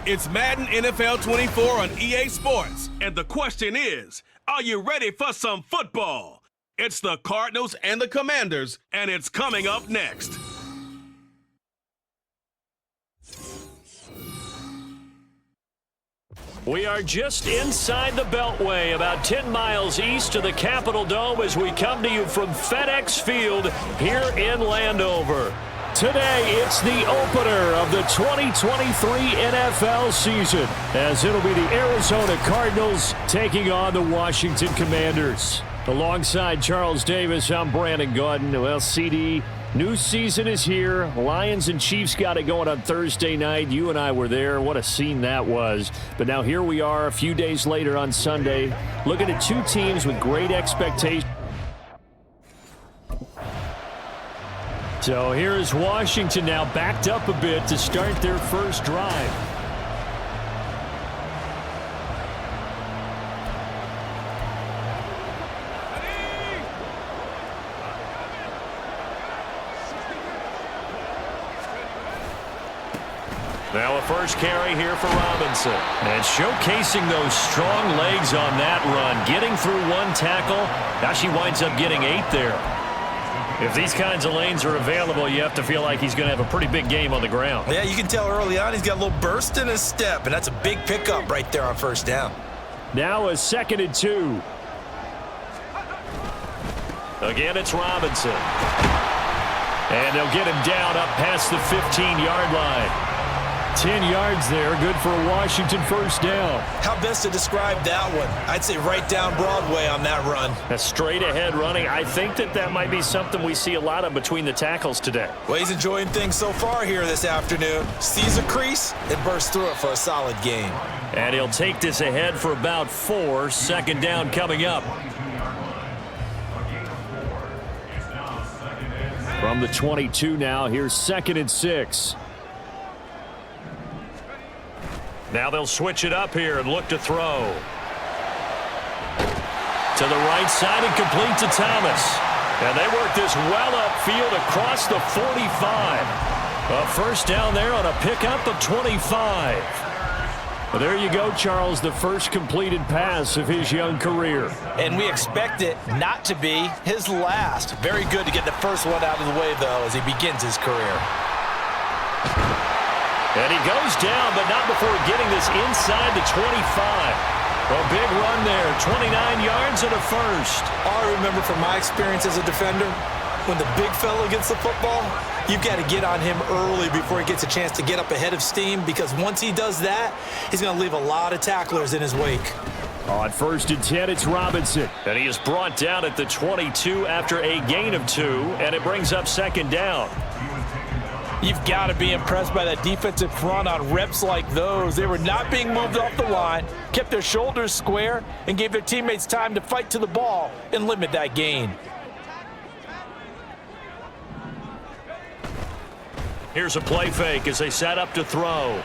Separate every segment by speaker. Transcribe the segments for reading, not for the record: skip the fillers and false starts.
Speaker 1: It's Madden NFL 24 on EA Sports. And the question is, are you ready for some football? It's the Cardinals and the Commanders, and it's coming up next.
Speaker 2: We are just inside the Beltway, about 10 miles east of the Capitol Dome as we come to you from FedEx Field here in Landover. Today, it's the opener of the 2023 NFL season, as it'll be the Arizona Cardinals taking on the Washington Commanders. Alongside Charles Davis, I'm Brandon Gaudin. Well, CD, new season is here. Lions and Chiefs got it going on Thursday night. You and I were there. What a scene that was. But now here we are a few days later on Sunday, looking at two teams with great expectations. So here is Washington now backed up a bit to start their first drive. Now a first carry here for Robinson. And showcasing those strong legs on that run. Getting through one tackle. Now she winds up getting 8 there. If these kinds of lanes are available, you have to feel like he's going to have a pretty big game on the ground.
Speaker 3: Yeah, you can tell early on he's got a little burst in his step, and that's a big pickup right there on first down.
Speaker 2: Now a 2nd and 2. Again, it's Robinson. And they'll get him down up past the 15-yard line. 10 yards there, good for a Washington first down.
Speaker 3: How best to describe that one? I'd say right down Broadway on that run.
Speaker 2: A straight-ahead running. I think that might be something we see a lot of between the tackles today.
Speaker 3: Well, he's enjoying things so far here this afternoon. Sees a crease and bursts through it for a solid gain.
Speaker 2: And he'll take this ahead for about 4. 2nd down coming up. From the 22 now, here's 2nd and 6. Now they'll switch it up here and look to throw. To the right side and complete to Thomas. And they work this well upfield across the 45. A first down there on a pickup of 25. Well, there you go, Charles, the first completed pass of his young career.
Speaker 3: And we expect it not to be his last. Very good to get the first one out of the way, though, as he begins his career.
Speaker 2: And he goes down, but not before getting this inside the 25. A big run there, 29 yards and a first.
Speaker 3: All I remember from my experience as a defender, when the big fella gets the football, you've got to get on him early before he gets a chance to get up ahead of steam, because once he does that, he's going to leave a lot of tacklers in his wake.
Speaker 2: On 1st and 10, it's Robinson. And he is brought down at the 22 after a gain of 2, and it brings up 2nd down.
Speaker 3: You've got to be impressed by that defensive front on reps like those. They were not being moved off the line, kept their shoulders square, and gave their teammates time to fight to the ball and limit that gain.
Speaker 2: Here's a play fake as they set up to throw.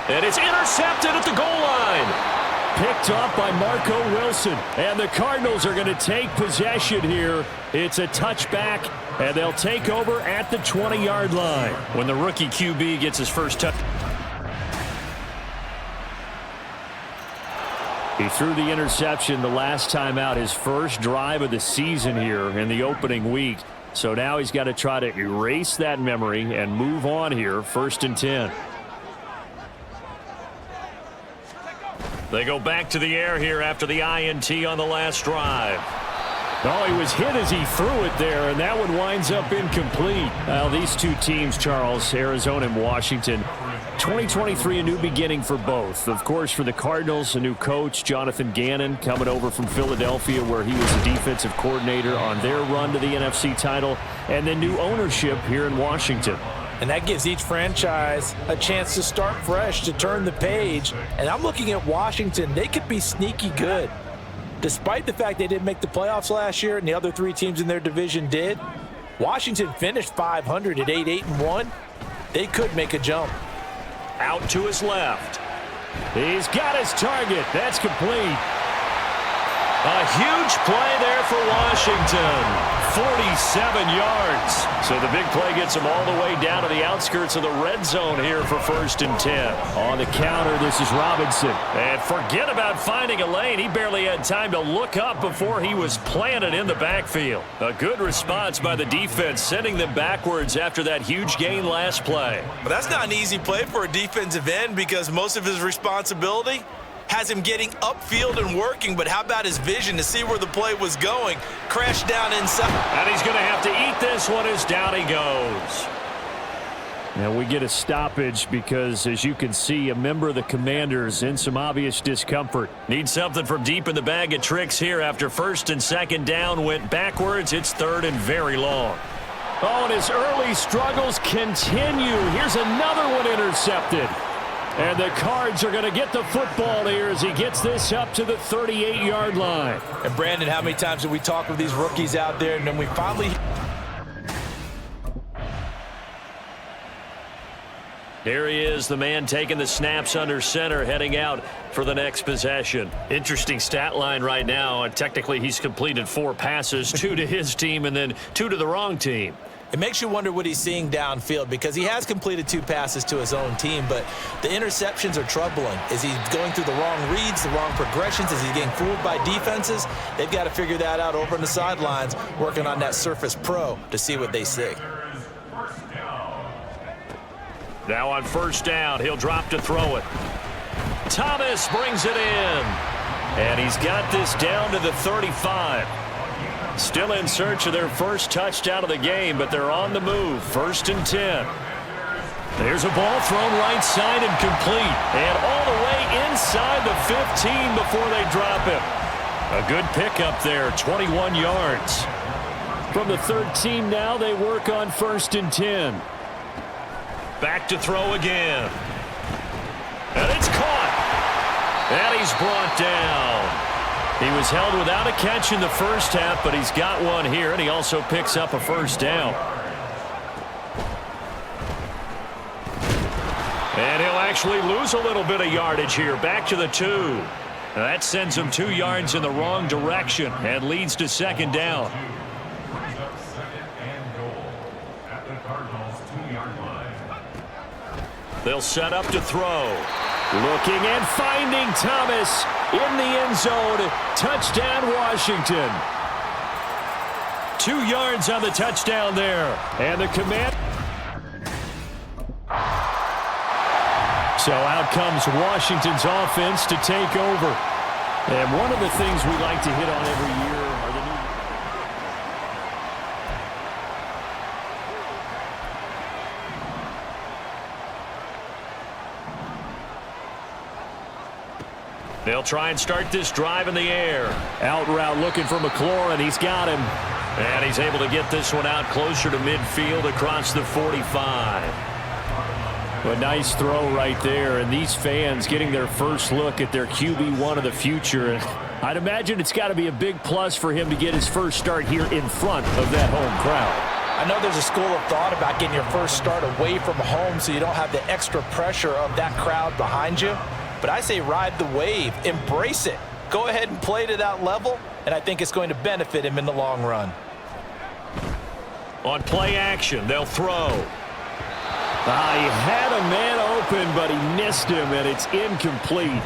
Speaker 2: And it's intercepted at the goal line. Picked off by Marco Wilson. And the Cardinals are going to take possession here. It's a touchback, and they'll take over at the 20-yard line when the rookie QB gets his first touch. He threw the interception the last time out, his first drive of the season here in the opening week. So now he's got to try to erase that memory and move on here, 1st and 10. They go back to the air here after the INT on the last drive. Oh, he was hit as he threw it there, and that one winds up incomplete. Well, these two teams, Charles, Arizona and Washington, 2023, a new beginning for both. Of course, for the Cardinals, a new coach, Jonathan Gannon, coming over from Philadelphia, where he was a defensive coordinator on their run to the NFC title, and then new ownership here in Washington.
Speaker 3: And that gives each franchise a chance to start fresh, to turn the page. And I'm looking at Washington. They could be sneaky good. Despite the fact they didn't make the playoffs last year and the other 3 teams in their division did, Washington finished 500 at 8-1. They could make a jump.
Speaker 2: Out to his left. He's got his target. That's complete. A huge play there for Washington. 47 yards. So the big play gets him all the way down to the outskirts of the red zone here for 1st and 10.
Speaker 4: On the counter, this is Robinson.
Speaker 2: And forget about finding a lane. He barely had time to look up before he was planted in the backfield. A good response by the defense, sending them backwards after that huge gain last play.
Speaker 3: But that's not an easy play for a defensive end because most of his responsibility has him getting upfield and working, but how about his vision to see where the play was going? Crashed down inside.
Speaker 2: And he's going to have to eat this one as down he goes.
Speaker 4: Now we get a stoppage because, as you can see, a member of the Commanders in some obvious discomfort.
Speaker 2: Need something from deep in the bag of tricks here after 1st and 2nd down went backwards. It's 3rd and very long.
Speaker 4: Oh, and his early struggles continue. Here's another one intercepted. And the Cards are going to get the football here as he gets this up to the 38-yard line.
Speaker 3: And Brandon, how many times have we talked with these rookies out there, and then we finally...
Speaker 2: Here he is, the man taking the snaps under center, heading out for the next possession. Interesting stat line right now. Technically, he's completed 4 passes, 2 to his team and then 2 to the wrong team.
Speaker 3: It makes you wonder what he's seeing downfield because he has completed 2 passes to his own team, but the interceptions are troubling. Is he going through the wrong reads, the wrong progressions? Is he getting fooled by defenses? They've got to figure that out over on the sidelines, working on that Surface Pro to see what they see.
Speaker 2: Now on 1st down, he'll drop to throw it. Thomas brings it in. And he's got this down to the 35. Still in search of their first touchdown of the game, but they're on the move. 1st and 10. There's a ball thrown right side and complete. And all the way inside the 15 before they drop him. A good pickup there, 21 yards.
Speaker 4: From the 13 now, they work on 1st and 10.
Speaker 2: Back to throw again. And it's caught. And he's brought down. He was held without a catch in the first half, but he's got one here, and he also picks up a 1st down. And he'll actually lose a little bit of yardage here. Back to the 2. That sends him 2 yards in the wrong direction and leads to 2nd down. They'll set up to throw.
Speaker 4: Looking and finding Thomas in the end zone. Touchdown, Washington.
Speaker 2: 2 yards on the touchdown there.
Speaker 4: And the command. So out comes Washington's offense to take over. And one of the things we like to hit on every year are the new...
Speaker 2: They'll try and start this drive in the air.
Speaker 4: Out route looking for McLaurin. He's got him.
Speaker 2: And he's able to get this one out closer to midfield across the 45.
Speaker 4: A nice throw right there. And these fans getting their first look at their QB1 of the future. And I'd imagine it's got to be a big plus for him to get his first start here in front of that home crowd.
Speaker 3: I know there's a school of thought about getting your first start away from home so you don't have the extra pressure of that crowd behind you. But I say ride the wave, embrace it. Go ahead and play to that level, and I think it's going to benefit him in the long run.
Speaker 2: On play action, they'll throw.
Speaker 4: He had a man open, but he missed him, and it's incomplete.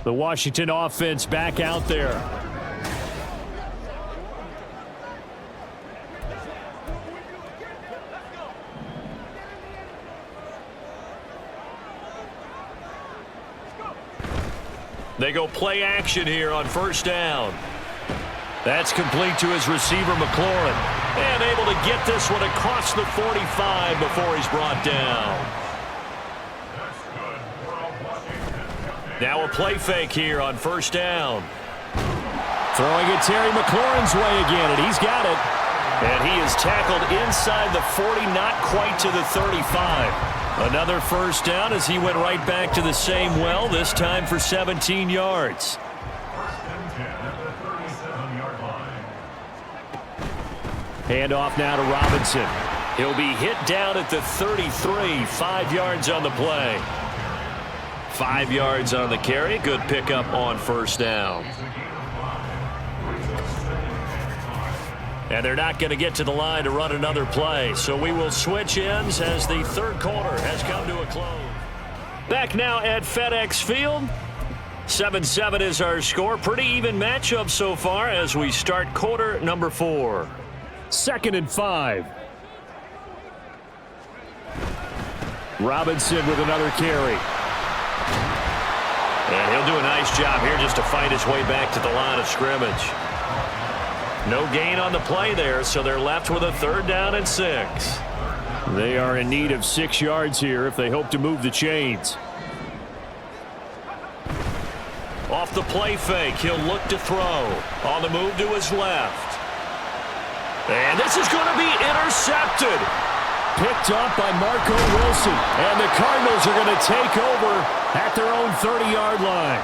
Speaker 4: The Washington offense back out there.
Speaker 2: They go play action here on 1st down. That's complete to his receiver, McLaurin. And able to get this one across the 45 before he's brought down. Now a play fake here on 1st down.
Speaker 4: Throwing it Terry McLaurin's way again, and he's got it.
Speaker 2: And he is tackled inside the 40, not quite to the 35. Another 1st down as he went right back to the same well, this time for 17 yards.
Speaker 4: Hand off now to Robinson.
Speaker 2: He'll be hit down at the 33, 5 yards on the play. 5 yards on the carry. Good pickup on first down. And they're not going to get to the line to run another play. So we will switch ends as the third quarter has come to a close. Back now at FedEx Field. 7-7 is our score. Pretty even matchup so far as we start quarter number 4.
Speaker 4: 2nd and 5. Robinson with another carry.
Speaker 2: And he'll do a nice job here just to fight his way back to the line of scrimmage. No gain on the play there, so they're left with a 3rd down and 6.
Speaker 4: They are in need of 6 yards here if they hope to move the chains.
Speaker 2: Off the play fake, he'll look to throw. On the move to his left. And this is going to be intercepted.
Speaker 4: Picked up by Marco Wilson. And the Cardinals are going to take over at their own 30-yard line.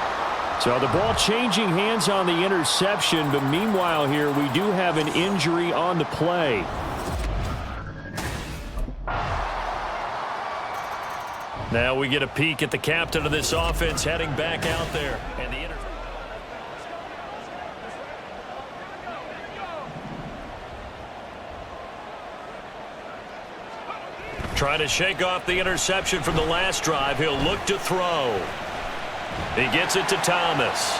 Speaker 4: So the ball changing hands on the interception, but meanwhile here we do have an injury on the play.
Speaker 2: Now we get a peek at the captain of this offense heading back out there. And the trying to shake off the interception from the last drive. He'll look to throw. He gets it to Thomas.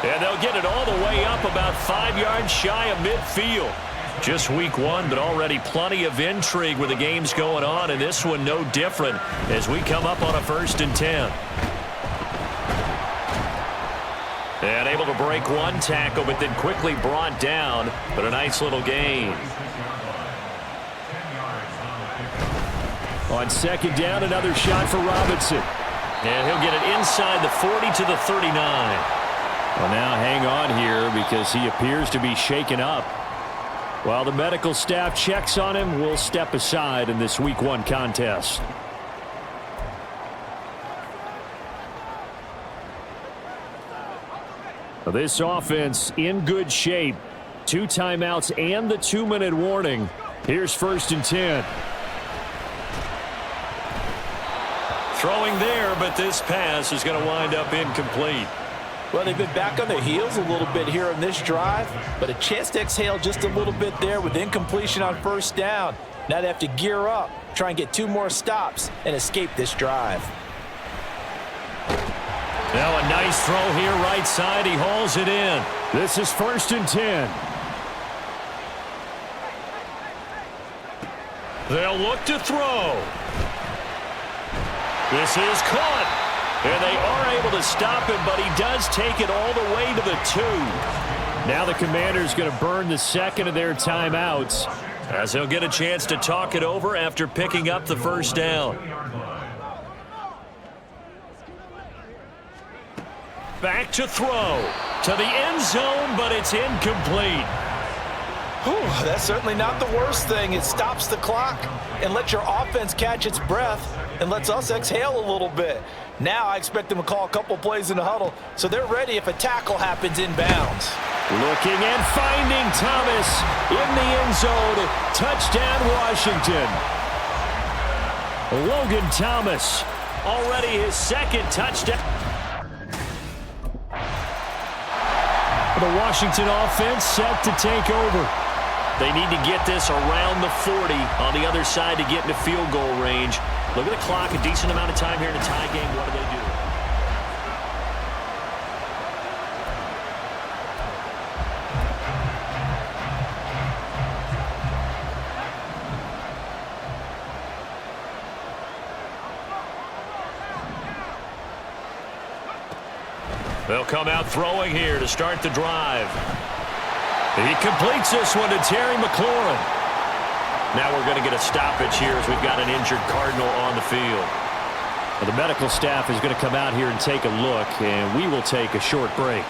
Speaker 2: And they'll get it all the way up about 5 yards shy of midfield. Just week 1, but already plenty of intrigue with the games going on, and this one no different as we come up on a 1st and 10. And able to break one tackle, but then quickly brought down, but a nice little gain.
Speaker 4: On 2nd down, another shot for Robinson.
Speaker 2: And he'll get it inside the 40 to the 39.
Speaker 4: Well, now hang on here because he appears to be shaken up. While the medical staff checks on him, we'll step aside in this week 1 contest. This offense in good shape. 2 timeouts and the 2-minute warning. Here's 1st and 10.
Speaker 2: Throwing there, but this pass is going to wind up incomplete.
Speaker 3: Well, they've been back on their heels a little bit here on this drive, but a chance to exhale just a little bit there with incompletion on 1st down. Now they have to gear up, try and get 2 more stops, and escape this drive.
Speaker 2: Now a nice throw here right side. He hauls it in.
Speaker 4: This is 1st and 10.
Speaker 2: They'll look to throw. This is caught. And they are able to stop him, but he does take it all the way to the 2.
Speaker 4: Now the Commander's going to burn the 2nd of their timeouts,
Speaker 2: as he'll get a chance to talk it over after picking up the 1st down. Back to throw. To the end zone, but it's incomplete.
Speaker 3: Whew, that's certainly not the worst thing. It stops the clock and lets your offense catch its breath and lets us exhale a little bit. Now I expect them to call a couple plays in the huddle so they're ready if a tackle happens inbounds.
Speaker 4: Looking and finding Thomas in the end zone. Touchdown, Washington.
Speaker 2: Logan Thomas, already his 2nd touchdown.
Speaker 4: The Washington offense set to take over.
Speaker 2: They need to get this around the 40 on the other side to get into field goal range. Look at the clock, a decent amount of time here in a tie game. What do they do? They'll come out throwing here to start the drive. He completes this one to Terry McLaurin. Now we're going to get a stoppage here as we've got an injured Cardinal on the field.
Speaker 4: Well, the medical staff is going to come out here and take a look, and we will take a short break.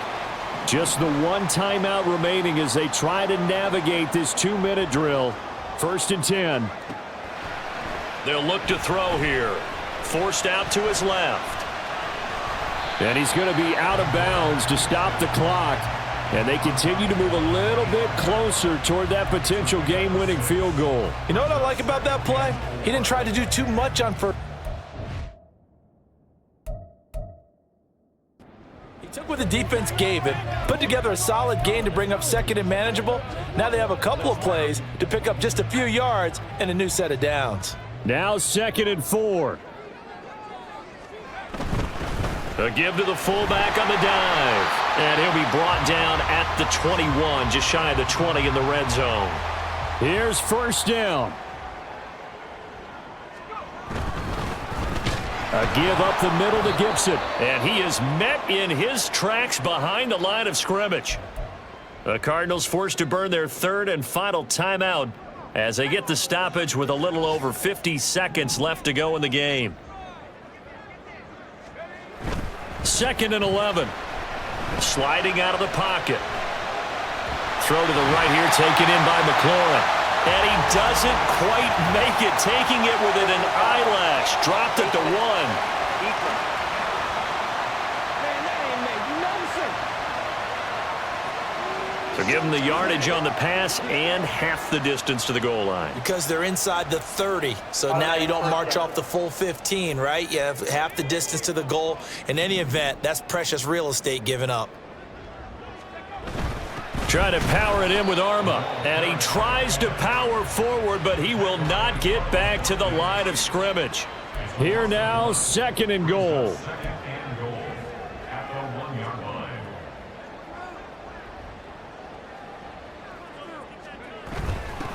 Speaker 4: Just the 1 timeout remaining as they try to navigate this 2-minute drill. 1st and 10.
Speaker 2: They'll look to throw here. Forced out to his left.
Speaker 4: And he's going to be out of bounds to stop the clock. And they continue to move a little bit closer toward that potential game-winning field goal.
Speaker 3: You know what I like about that play? He didn't try to do too much on first. He took what the defense gave him, put together a solid game to bring up second and manageable. Now they have a couple of plays to pick up just a few yards and a new set of downs.
Speaker 4: Now 2nd and 4.
Speaker 2: A give to the fullback on the dive. And he'll be brought down at the 21, just shy of the 20 in the red zone.
Speaker 4: Here's 1st down. A give up the middle to Gibson.
Speaker 2: And he is met in his tracks behind the line of scrimmage. The Cardinals forced to burn their 3rd and final timeout as they get the stoppage with a little over 50 seconds left to go in the game. 2nd and 11. Sliding out of the pocket. Throw to the right here, taken in by McLaurin. And he doesn't quite make it, taking it within an eyelash. Dropped at the 1. So give him the yardage on the pass and half the distance to the goal line.
Speaker 3: Because they're inside the 30, so now you don't march off the full 15, right? You have half the distance to the goal. In any event, that's precious real estate given up.
Speaker 2: Trying to power it in with Arma. And he tries to power forward, but he will not get back to the line of scrimmage.
Speaker 4: Here now, 2nd and goal.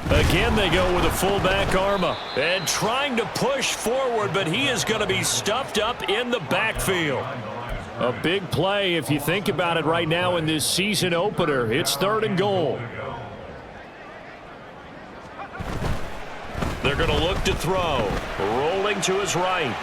Speaker 2: Again, they go with a fullback Arma. And trying to push forward, but he is going to be stuffed up in the backfield.
Speaker 4: A big play if you think about it right now in this season opener. It's 3rd and goal.
Speaker 2: They're going to look to throw. Rolling to his right.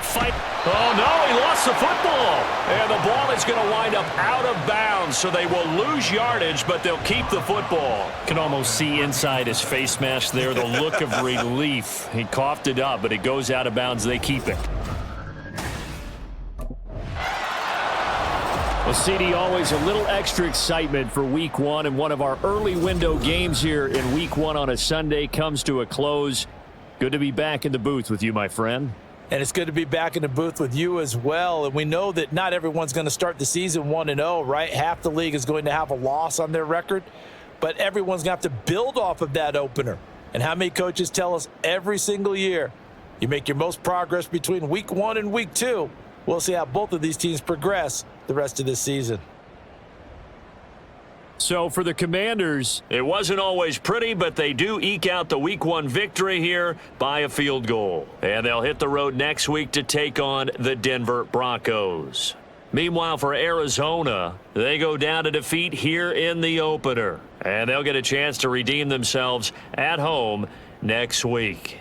Speaker 2: Fight. Oh, no, he lost the football. And the ball is going to wind up out of bounds, so they will lose yardage, but they'll keep the football.
Speaker 4: Can almost see inside his face mask there the look of relief. He coughed it up, but it goes out of bounds. They keep it. Well, CD, always a little extra excitement for Week 1, and one of our early window games here in Week 1 on a Sunday comes to a close. Good to be back in the booth with you, my friend.
Speaker 3: And it's good to be back in the booth with you as well. And we know that not everyone's going to start the season 1-0, right? Half the league is going to have a loss on their record, but everyone's going to have to build off of that opener. And how many coaches tell us every single year, you make your most progress between Week 1 and Week 2. We'll see how both of these teams progress the rest of this season.
Speaker 2: So for the Commanders, it wasn't always pretty, but they do eke out the Week 1 victory here by a field goal. And they'll hit the road next week to take on the Denver Broncos. Meanwhile, for Arizona, they go down to defeat here in the opener. And they'll get a chance to redeem themselves at home next week.